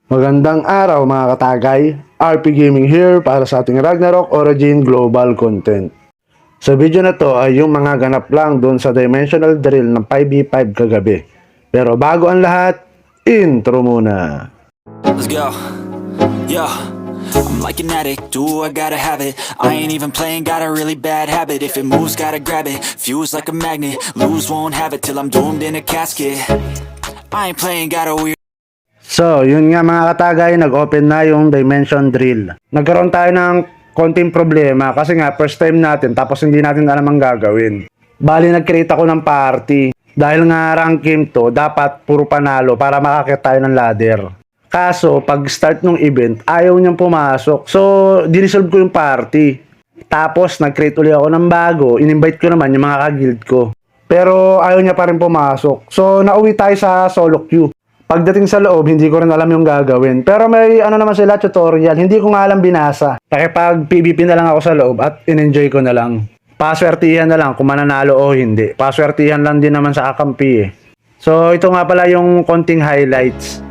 Magandang araw mga katagay, RP Gaming here para sa ating Ragnarok Origin Global Content. Sa video na to ay yung mga ganap lang doon sa Dimensional Drill ng 5v5 kagabi. Pero bago ang lahat, intro muna. Let's go. Yo, I'm like an addict, do I gotta have it. I ain't even playing, got a really bad habit. If it moves, gotta grab it, fuse like a magnet. Lose, won't have it till I'm doomed in a casket. I ain't playing, got a weird. So, yun nga mga katagay, nag-open na yung Dimension Drill. Nagkaroon tayo ng konting problema kasi nga first time natin tapos hindi natin alam ang gagawin. Bali, nag-create ako ng party. Dahil nga rank game to, dapat puro panalo para makakit tayo ng ladder. Kaso, pag start ng event, ayaw niyang pumasok. So, dinisolve ko yung party. Tapos, nag-create ulit ako ng bago. In-invite ko naman yung mga ka-guild ko. Pero, ayaw niya pa rin pumasok. So, nauwi tayo sa solo queue. Pagdating sa loob, hindi ko rin alam yung gagawin. Pero may ano naman sila, tutorial. Hindi ko nga alam binasa. Nakipag PvP na lang ako sa loob at in-enjoy ko na lang. Paswertihan na lang kung mananalo o hindi. Paswertihan lang din naman sa kakampi eh. So, ito nga pala yung konting highlights.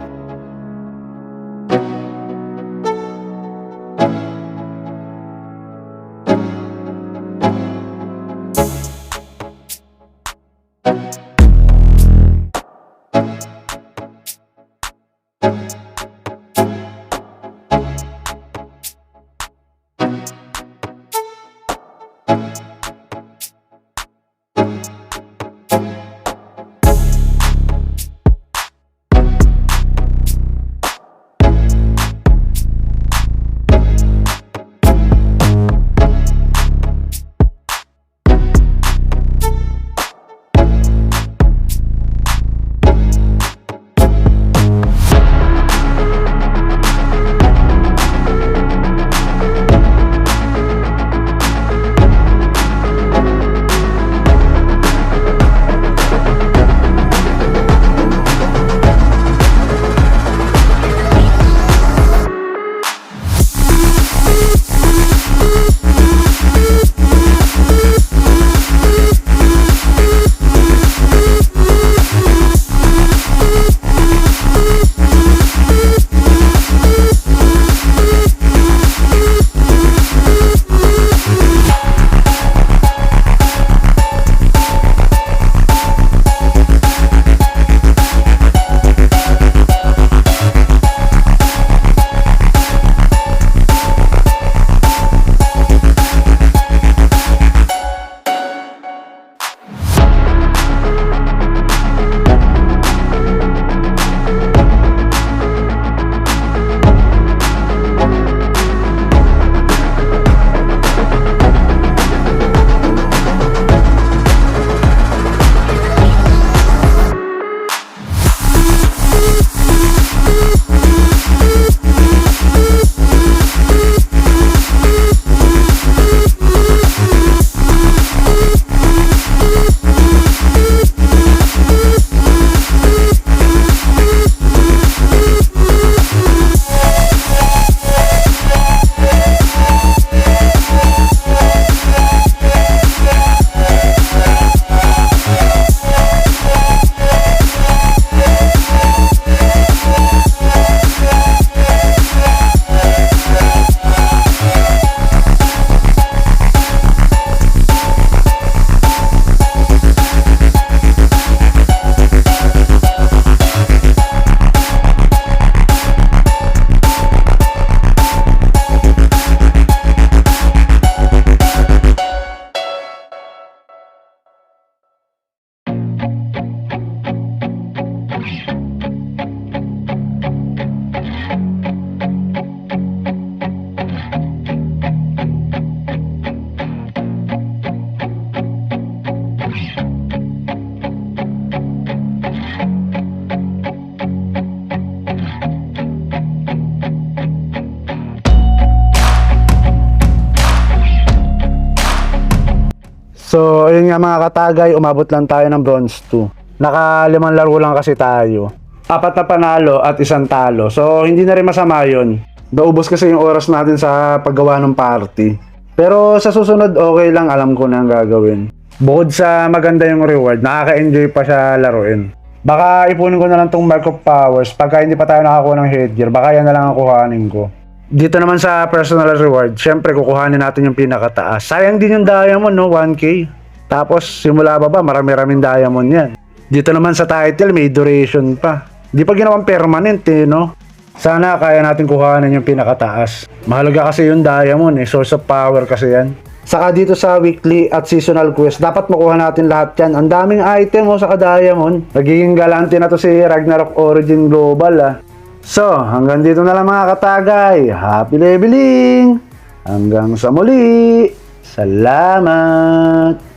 So, ayun nga mga katagay, umabot lang tayo ng bronze 2. Naka-5 laro lang kasi tayo. 4 na panalo at 1 talo. So, hindi na rin masama yun. Naubos kasi yung oras natin sa paggawa ng party. Pero sa susunod, okay lang, alam ko na ang gagawin. Bukod sa maganda yung reward, nakaka-enjoy pa siya laruin. Baka ipunin ko na lang tong Mark of Powers. Pagka hindi pa tayo nakakuha ng headgear, baka yan na lang ang kuhanin ko. Dito naman sa personal reward, syempre kukuhanin natin yung pinakataas. Sayang din yung diamond, no? 1K. Tapos simula baba, marami-raming diamond yan. Dito naman sa title, may duration pa. Di pa ginawang permanent eh, no? Sana kaya natin kuhanin yung pinakataas. Mahalaga kasi yung diamond eh, source of power kasi yan. Saka dito sa weekly at seasonal quest, dapat makuha natin lahat yan. Ang daming item oh, saka diamond. Nagiging galante na to si Ragnarok Origin Global ah. So, hanggang dito na lang mga katagay. Happy leveling! Hanggang sa muli! Salamat!